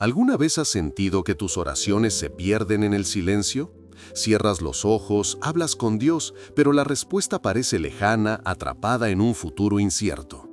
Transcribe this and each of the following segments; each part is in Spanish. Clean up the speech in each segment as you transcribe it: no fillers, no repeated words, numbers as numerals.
¿Alguna vez has sentido que tus oraciones se pierden en el silencio? Cierras los ojos, hablas con Dios, pero la respuesta parece lejana, atrapada en un futuro incierto.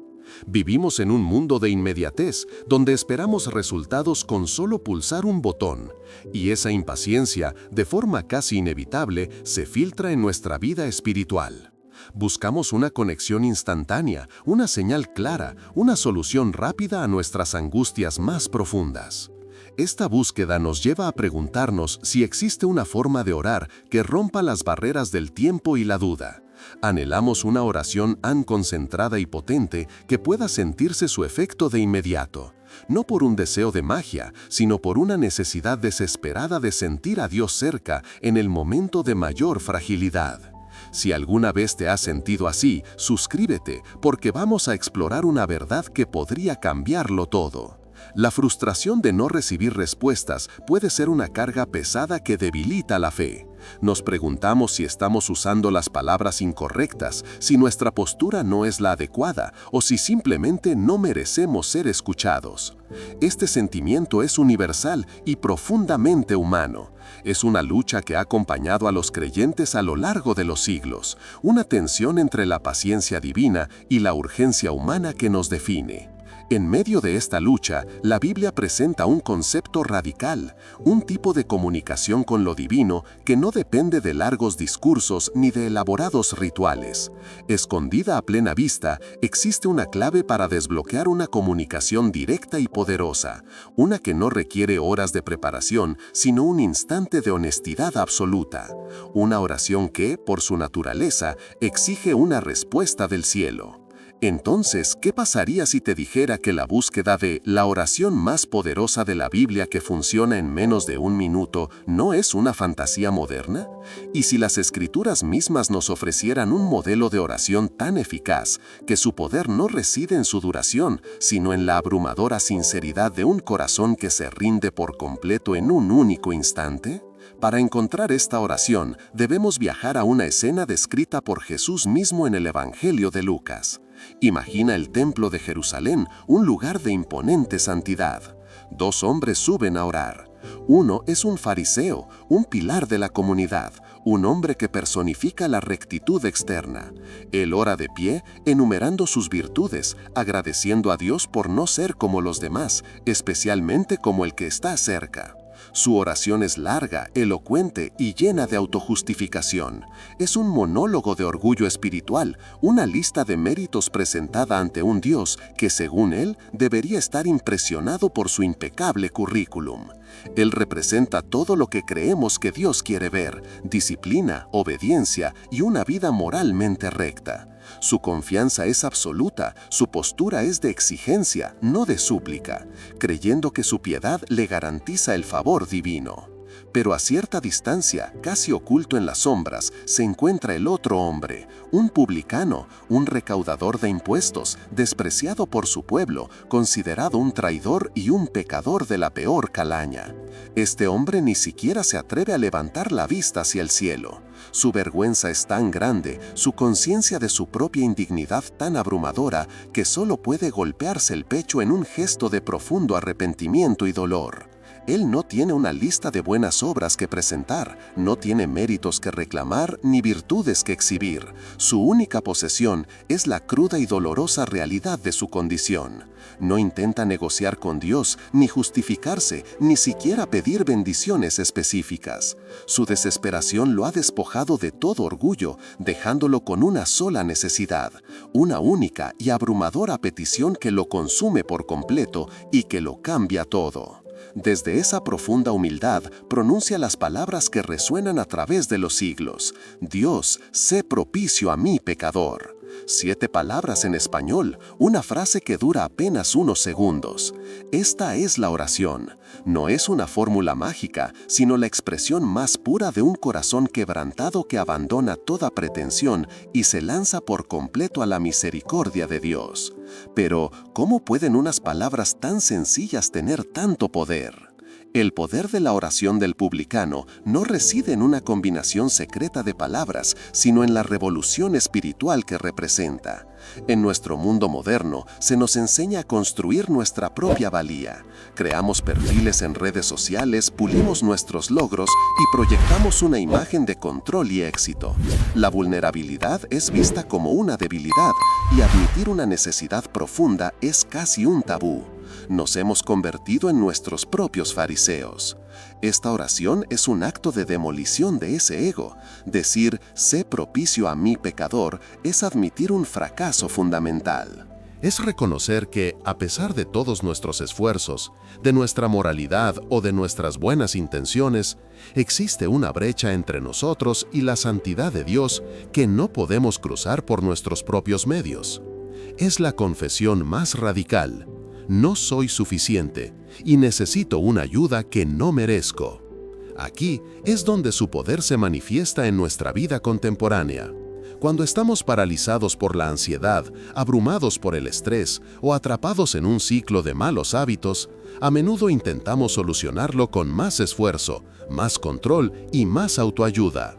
Vivimos en un mundo de inmediatez, donde esperamos resultados con solo pulsar un botón, y esa impaciencia, de forma casi inevitable, se filtra en nuestra vida espiritual. Buscamos una conexión instantánea, una señal clara, una solución rápida a nuestras angustias más profundas. Esta búsqueda nos lleva a preguntarnos si existe una forma de orar que rompa las barreras del tiempo y la duda. Anhelamos una oración tan concentrada y potente que pueda sentirse su efecto de inmediato, no por un deseo de magia, sino por una necesidad desesperada de sentir a Dios cerca en el momento de mayor fragilidad. Si alguna vez te has sentido así, suscríbete, porque vamos a explorar una verdad que podría cambiarlo todo. La frustración de no recibir respuestas puede ser una carga pesada que debilita la fe. Nos preguntamos si estamos usando las palabras incorrectas, si nuestra postura no es la adecuada o si simplemente no merecemos ser escuchados. Este sentimiento es universal y profundamente humano. Es una lucha que ha acompañado a los creyentes a lo largo de los siglos, una tensión entre la paciencia divina y la urgencia humana que nos define. En medio de esta lucha, la Biblia presenta un concepto radical, un tipo de comunicación con lo divino que no depende de largos discursos ni de elaborados rituales. Escondida a plena vista, existe una clave para desbloquear una comunicación directa y poderosa, una que no requiere horas de preparación, sino un instante de honestidad absoluta. Una oración que, por su naturaleza, exige una respuesta del cielo. Entonces, ¿qué pasaría si te dijera que la búsqueda de la oración más poderosa de la Biblia que funciona en menos de un minuto no es una fantasía moderna? ¿Y si las Escrituras mismas nos ofrecieran un modelo de oración tan eficaz que su poder no reside en su duración, sino en la abrumadora sinceridad de un corazón que se rinde por completo en un único instante? Para encontrar esta oración, debemos viajar a una escena descrita por Jesús mismo en el Evangelio de Lucas. Imagina el templo de Jerusalén, un lugar de imponente santidad. Dos hombres suben a orar. Uno es un fariseo, un pilar de la comunidad, un hombre que personifica la rectitud externa. Él ora de pie, enumerando sus virtudes, agradeciendo a Dios por no ser como los demás, especialmente como el que está cerca. Su oración es larga, elocuente y llena de autojustificación. Es un monólogo de orgullo espiritual, una lista de méritos presentada ante un Dios que, según él, debería estar impresionado por su impecable currículum. Él representa todo lo que creemos que Dios quiere ver: disciplina, obediencia y una vida moralmente recta. Su confianza es absoluta, su postura es de exigencia, no de súplica, creyendo que su piedad le garantiza el favor divino. Pero a cierta distancia, casi oculto en las sombras, se encuentra el otro hombre, un publicano, un recaudador de impuestos, despreciado por su pueblo, considerado un traidor y un pecador de la peor calaña. Este hombre ni siquiera se atreve a levantar la vista hacia el cielo. Su vergüenza es tan grande, su conciencia de su propia indignidad tan abrumadora, que solo puede golpearse el pecho en un gesto de profundo arrepentimiento y dolor. Él no tiene una lista de buenas obras que presentar, no tiene méritos que reclamar ni virtudes que exhibir. Su única posesión es la cruda y dolorosa realidad de su condición. No intenta negociar con Dios, ni justificarse, ni siquiera pedir bendiciones específicas. Su desesperación lo ha despojado de todo orgullo, dejándolo con una sola necesidad, una única y abrumadora petición que lo consume por completo y que lo cambia todo. Desde esa profunda humildad pronuncia las palabras que resuenan a través de los siglos: Dios, sé propicio a mí, pecador. 7 palabras en español, una frase que dura apenas unos segundos. Esta es la oración. No es una fórmula mágica, sino la expresión más pura de un corazón quebrantado que abandona toda pretensión y se lanza por completo a la misericordia de Dios. Pero, ¿cómo pueden unas palabras tan sencillas tener tanto poder? El poder de la oración del publicano no reside en una combinación secreta de palabras, sino en la revolución espiritual que representa. En nuestro mundo moderno se nos enseña a construir nuestra propia valía. Creamos perfiles en redes sociales, pulimos nuestros logros y proyectamos una imagen de control y éxito. La vulnerabilidad es vista como una debilidad y admitir una necesidad profunda es casi un tabú. Nos hemos convertido en nuestros propios fariseos. Esta oración es un acto de demolición de ese ego. Decir, sé propicio a mi pecador, es admitir un fracaso fundamental. Es reconocer que, a pesar de todos nuestros esfuerzos, de nuestra moralidad o de nuestras buenas intenciones, existe una brecha entre nosotros y la santidad de Dios que no podemos cruzar por nuestros propios medios. Es la confesión más radical. No soy suficiente y necesito una ayuda que no merezco. Aquí es donde su poder se manifiesta en nuestra vida contemporánea. Cuando estamos paralizados por la ansiedad, abrumados por el estrés o atrapados en un ciclo de malos hábitos, a menudo intentamos solucionarlo con más esfuerzo, más control y más autoayuda.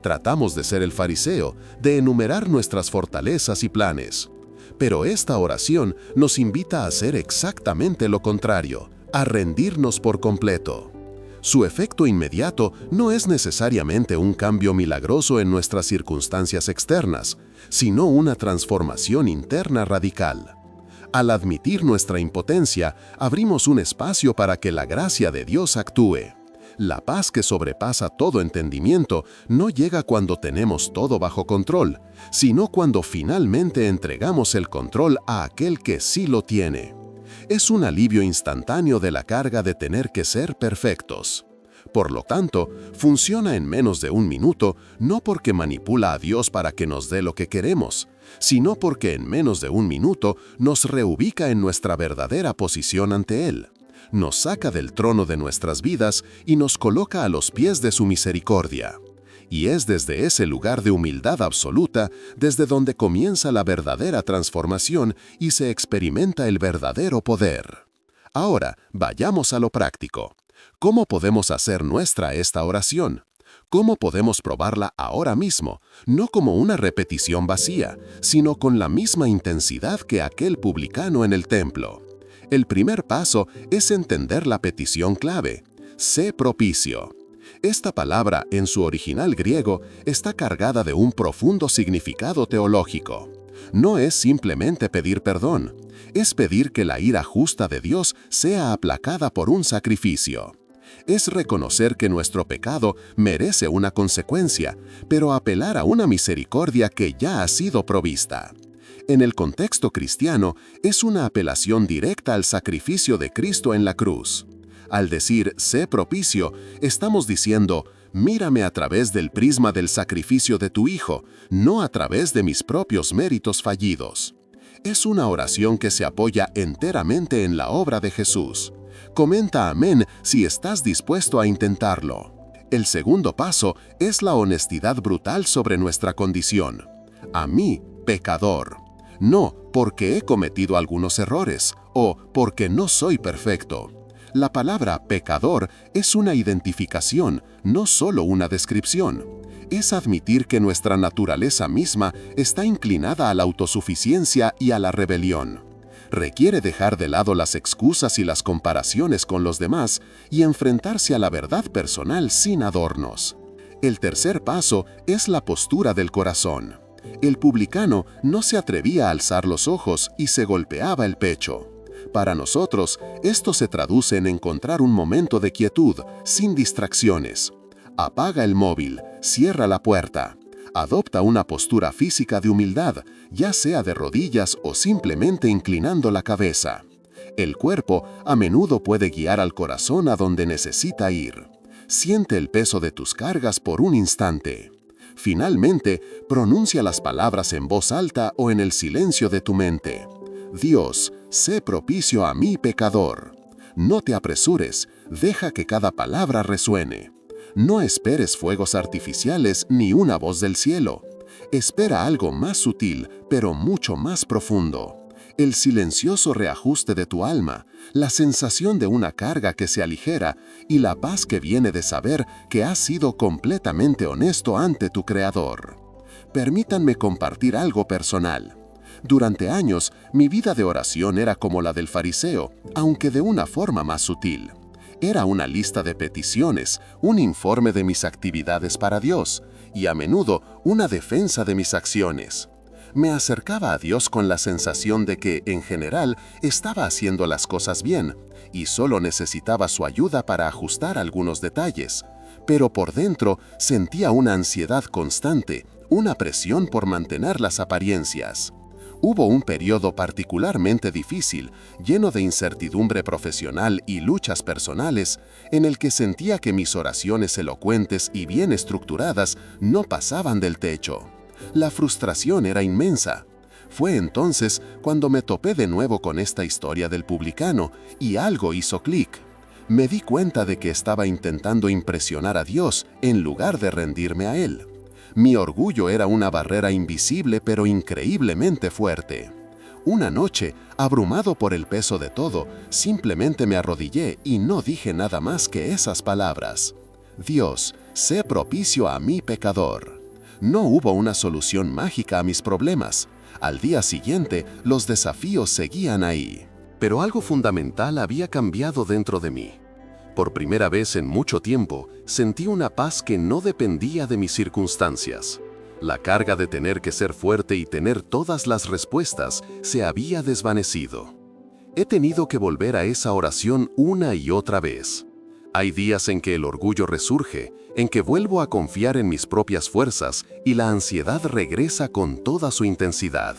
Tratamos de ser el fariseo, de enumerar nuestras fortalezas y planes. Pero esta oración nos invita a hacer exactamente lo contrario, a rendirnos por completo. Su efecto inmediato no es necesariamente un cambio milagroso en nuestras circunstancias externas, sino una transformación interna radical. Al admitir nuestra impotencia, abrimos un espacio para que la gracia de Dios actúe. La paz que sobrepasa todo entendimiento no llega cuando tenemos todo bajo control, sino cuando finalmente entregamos el control a aquel que sí lo tiene. Es un alivio instantáneo de la carga de tener que ser perfectos. Por lo tanto, funciona en menos de un minuto, no porque manipula a Dios para que nos dé lo que queremos, sino porque en menos de un minuto nos reubica en nuestra verdadera posición ante Él. Nos saca del trono de nuestras vidas y nos coloca a los pies de su misericordia. Y es desde ese lugar de humildad absoluta desde donde comienza la verdadera transformación y se experimenta el verdadero poder. Ahora, vayamos a lo práctico. ¿Cómo podemos hacer nuestra esta oración? ¿Cómo podemos probarla ahora mismo, no como una repetición vacía, sino con la misma intensidad que aquel publicano en el templo? El primer paso es entender la petición clave, sé propicio. Esta palabra, en su original griego, está cargada de un profundo significado teológico. No es simplemente pedir perdón, es pedir que la ira justa de Dios sea aplacada por un sacrificio. Es reconocer que nuestro pecado merece una consecuencia, pero apelar a una misericordia que ya ha sido provista. En el contexto cristiano, es una apelación directa al sacrificio de Cristo en la cruz. Al decir, sé propicio, estamos diciendo, mírame a través del prisma del sacrificio de tu Hijo, no a través de mis propios méritos fallidos. Es una oración que se apoya enteramente en la obra de Jesús. Comenta amén si estás dispuesto a intentarlo. El segundo paso es la honestidad brutal sobre nuestra condición. A mí, pecador. No porque he cometido algunos errores o porque no soy perfecto. La palabra pecador es una identificación, no solo una descripción. Es admitir que nuestra naturaleza misma está inclinada a la autosuficiencia y a la rebelión. Requiere dejar de lado las excusas y las comparaciones con los demás y enfrentarse a la verdad personal sin adornos. El tercer paso es la postura del corazón. El publicano no se atrevía a alzar los ojos y se golpeaba el pecho. Para nosotros, esto se traduce en encontrar un momento de quietud, sin distracciones. Apaga el móvil, cierra la puerta. Adopta una postura física de humildad, ya sea de rodillas o simplemente inclinando la cabeza. El cuerpo a menudo puede guiar al corazón a donde necesita ir. Siente el peso de tus cargas por un instante. Finalmente, pronuncia las palabras en voz alta o en el silencio de tu mente. Dios, sé propicio a mi pecador. No te apresures, deja que cada palabra resuene. No esperes fuegos artificiales ni una voz del cielo. Espera algo más sutil, pero mucho más profundo. el silencioso reajuste de tu alma, la sensación de una carga que se aligera y la paz que viene de saber que has sido completamente honesto ante tu Creador. Permítanme compartir algo personal. Durante años, mi vida de oración era como la del fariseo, aunque de una forma más sutil. Era una lista de peticiones, un informe de mis actividades para Dios y a menudo una defensa de mis acciones. Me acercaba a Dios con la sensación de que, en general, estaba haciendo las cosas bien y solo necesitaba su ayuda para ajustar algunos detalles. Pero por dentro sentía una ansiedad constante, una presión por mantener las apariencias. Hubo un periodo particularmente difícil, lleno de incertidumbre profesional y luchas personales, en el que sentía que mis oraciones elocuentes y bien estructuradas no pasaban del techo. La frustración era inmensa. Fue entonces cuando me topé de nuevo con esta historia del publicano y algo hizo clic. Me di cuenta de que estaba intentando impresionar a Dios en lugar de rendirme a Él. Mi orgullo era una barrera invisible pero increíblemente fuerte. Una noche, abrumado por el peso de todo, simplemente me arrodillé y no dije nada más que esas palabras. Dios, sé propicio a mi pecador. No hubo una solución mágica a mis problemas. Al día siguiente, los desafíos seguían ahí. Pero algo fundamental había cambiado dentro de mí. Por primera vez en mucho tiempo, sentí una paz que no dependía de mis circunstancias. La carga de tener que ser fuerte y tener todas las respuestas se había desvanecido. He tenido que volver a esa oración una y otra vez. Hay días en que el orgullo resurge, en que vuelvo a confiar en mis propias fuerzas y la ansiedad regresa con toda su intensidad.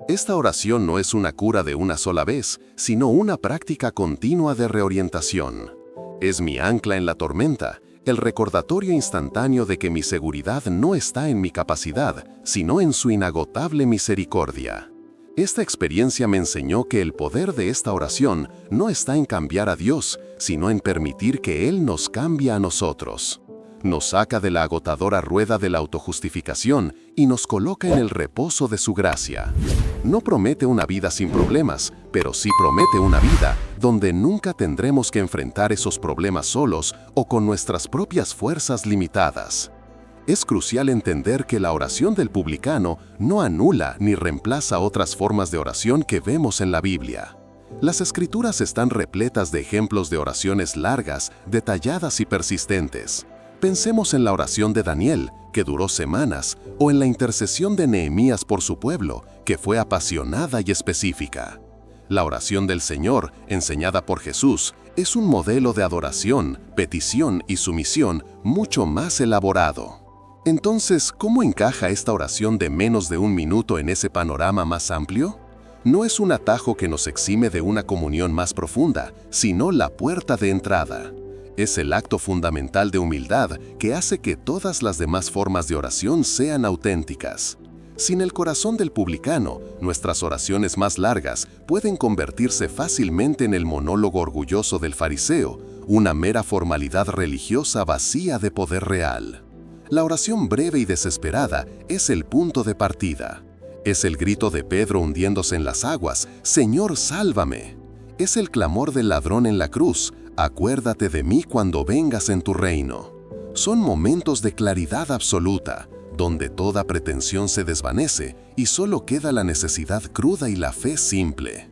Esta oración no es una cura de una sola vez, sino una práctica continua de reorientación. Es mi ancla en la tormenta, el recordatorio instantáneo de que mi seguridad no está en mi capacidad, sino en su inagotable misericordia. Esta experiencia me enseñó que el poder de esta oración no está en cambiar a Dios, sino en permitir que Él nos cambie a nosotros. Nos saca de la agotadora rueda de la autojustificación y nos coloca en el reposo de su gracia. No promete una vida sin problemas, pero sí promete una vida donde nunca tendremos que enfrentar esos problemas solos o con nuestras propias fuerzas limitadas. Es crucial entender que la oración del publicano no anula ni reemplaza otras formas de oración que vemos en la Biblia. Las Escrituras están repletas de ejemplos de oraciones largas, detalladas y persistentes. Pensemos en la oración de Daniel, que duró semanas, o en la intercesión de Nehemías por su pueblo, que fue apasionada y específica. La oración del Señor, enseñada por Jesús, es un modelo de adoración, petición y sumisión mucho más elaborado. Entonces, ¿cómo encaja esta oración de menos de un minuto en ese panorama más amplio? No es un atajo que nos exime de una comunión más profunda, sino la puerta de entrada. Es el acto fundamental de humildad que hace que todas las demás formas de oración sean auténticas. Sin el corazón del publicano, nuestras oraciones más largas pueden convertirse fácilmente en el monólogo orgulloso del fariseo, una mera formalidad religiosa vacía de poder real. La oración breve y desesperada es el punto de partida. Es el grito de Pedro hundiéndose en las aguas, «Señor, sálvame». Es el clamor del ladrón en la cruz, «Acuérdate de mí cuando vengas en tu reino». Son momentos de claridad absoluta, donde toda pretensión se desvanece y solo queda la necesidad cruda y la fe simple.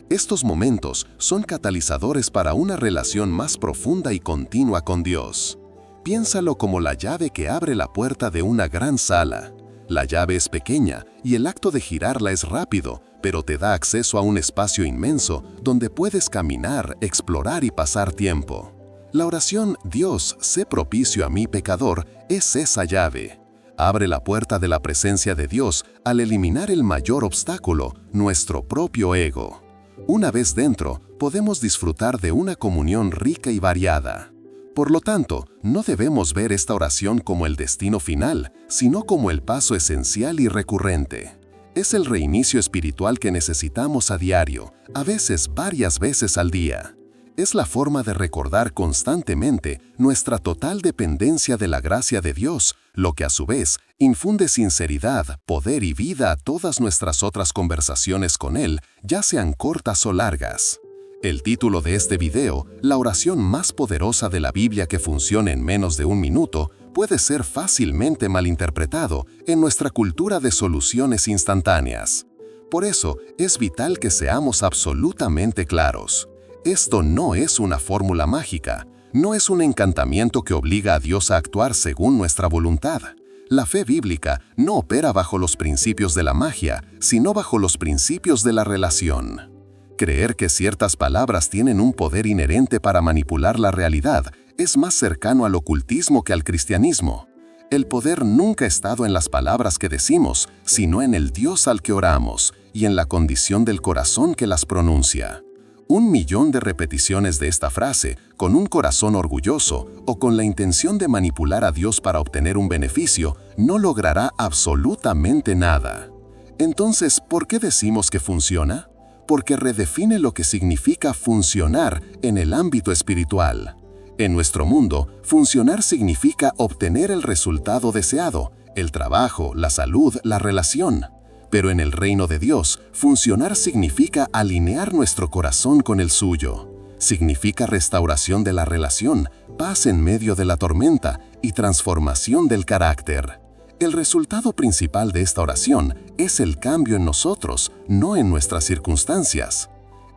Estos momentos son catalizadores para una relación más profunda y continua con Dios. Piénsalo como la llave que abre la puerta de una gran sala. La llave es pequeña y el acto de girarla es rápido, pero te da acceso a un espacio inmenso donde puedes caminar, explorar y pasar tiempo. La oración «Dios, sé propicio a mi pecador» es esa llave. Abre la puerta de la presencia de Dios al eliminar el mayor obstáculo, nuestro propio ego. Una vez dentro, podemos disfrutar de una comunión rica y variada. Por lo tanto, no debemos ver esta oración como el destino final, sino como el paso esencial y recurrente. Es el reinicio espiritual que necesitamos a diario, a veces varias veces al día. Es la forma de recordar constantemente nuestra total dependencia de la gracia de Dios, lo que a su vez infunde sinceridad, poder y vida a todas nuestras otras conversaciones con Él, ya sean cortas o largas. El título de este video, la oración más poderosa de la Biblia que funciona en menos de un minuto, puede ser fácilmente malinterpretado en nuestra cultura de soluciones instantáneas. Por eso, es vital que seamos absolutamente claros. Esto no es una fórmula mágica, no es un encantamiento que obliga a Dios a actuar según nuestra voluntad. La fe bíblica no opera bajo los principios de la magia, sino bajo los principios de la relación. Creer que ciertas palabras tienen un poder inherente para manipular la realidad es más cercano al ocultismo que al cristianismo. El poder nunca ha estado en las palabras que decimos, sino en el Dios al que oramos y en la condición del corazón que las pronuncia. 1.000.000 de repeticiones de esta frase, con un corazón orgulloso o con la intención de manipular a Dios para obtener un beneficio, no logrará absolutamente nada. Entonces, ¿por qué decimos que funciona? Porque redefine lo que significa funcionar en el ámbito espiritual. En nuestro mundo, funcionar significa obtener el resultado deseado, el trabajo, la salud, la relación. Pero en el reino de Dios, funcionar significa alinear nuestro corazón con el suyo. Significa restauración de la relación, paz en medio de la tormenta y transformación del carácter. El resultado principal de esta oración es el cambio en nosotros, no en nuestras circunstancias.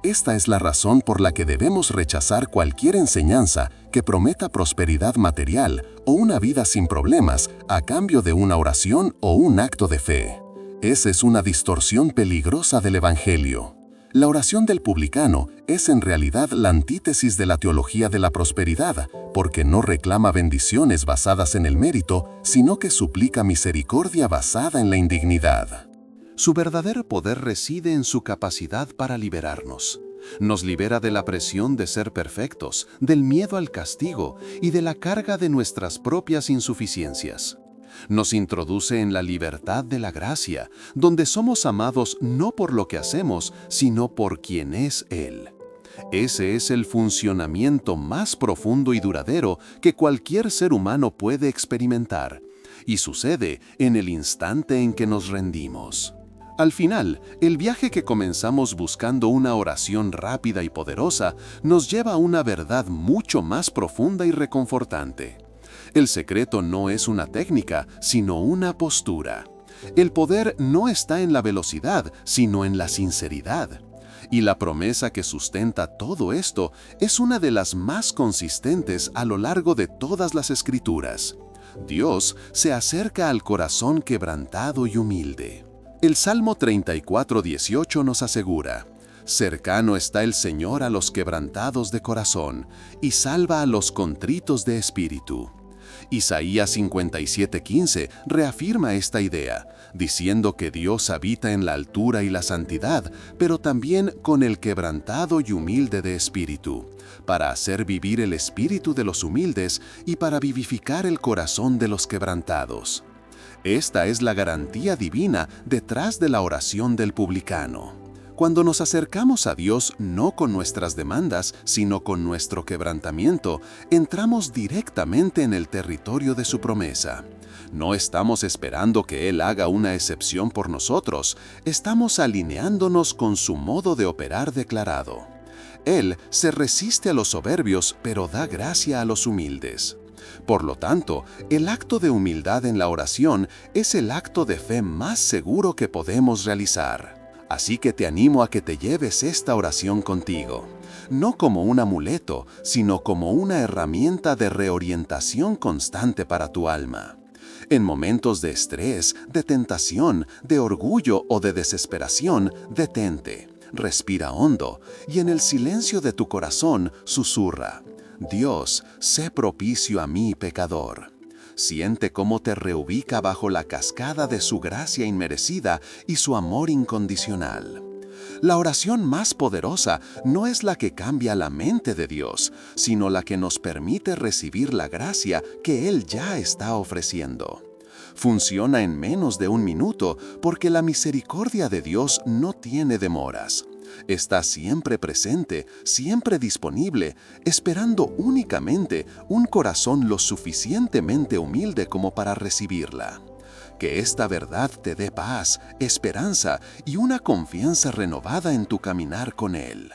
Esta es la razón por la que debemos rechazar cualquier enseñanza que prometa prosperidad material o una vida sin problemas a cambio de una oración o un acto de fe. Esa es una distorsión peligrosa del Evangelio. La oración del publicano es en realidad la antítesis de la teología de la prosperidad, porque no reclama bendiciones basadas en el mérito, sino que suplica misericordia basada en la indignidad. Su verdadero poder reside en su capacidad para liberarnos. Nos libera de la presión de ser perfectos, del miedo al castigo y de la carga de nuestras propias insuficiencias. Nos introduce en la libertad de la gracia, donde somos amados no por lo que hacemos, sino por quien es Él. Ese es el funcionamiento más profundo y duradero que cualquier ser humano puede experimentar, y sucede en el instante en que nos rendimos. Al final, el viaje que comenzamos buscando una oración rápida y poderosa nos lleva a una verdad mucho más profunda y reconfortante. El secreto no es una técnica, sino una postura. El poder no está en la velocidad, sino en la sinceridad. Y la promesa que sustenta todo esto es una de las más consistentes a lo largo de todas las Escrituras. Dios se acerca al corazón quebrantado y humilde. El Salmo 34:18 nos asegura: cercano está el Señor a los quebrantados de corazón, y salva a los contritos de espíritu. Isaías 57:15 reafirma esta idea, diciendo que Dios habita en la altura y la santidad, pero también con el quebrantado y humilde de espíritu, para hacer vivir el espíritu de los humildes y para vivificar el corazón de los quebrantados. Esta es la garantía divina detrás de la oración del publicano. Cuando nos acercamos a Dios no con nuestras demandas, sino con nuestro quebrantamiento, entramos directamente en el territorio de su promesa. No estamos esperando que Él haga una excepción por nosotros, estamos alineándonos con su modo de operar declarado. Él se resiste a los soberbios, pero da gracia a los humildes. Por lo tanto, el acto de humildad en la oración es el acto de fe más seguro que podemos realizar. Así que te animo a que te lleves esta oración contigo, no como un amuleto, sino como una herramienta de reorientación constante para tu alma. En momentos de estrés, de tentación, de orgullo o de desesperación, detente, respira hondo y en el silencio de tu corazón susurra: Dios, sé propicio a mí, pecador. Siente cómo te reubica bajo la cascada de su gracia inmerecida y su amor incondicional. La oración más poderosa no es la que cambia la mente de Dios, sino la que nos permite recibir la gracia que Él ya está ofreciendo. Funciona en menos de un minuto porque la misericordia de Dios no tiene demoras. Está siempre presente, siempre disponible, esperando únicamente un corazón lo suficientemente humilde como para recibirla. Que esta verdad te dé paz, esperanza y una confianza renovada en tu caminar con Él.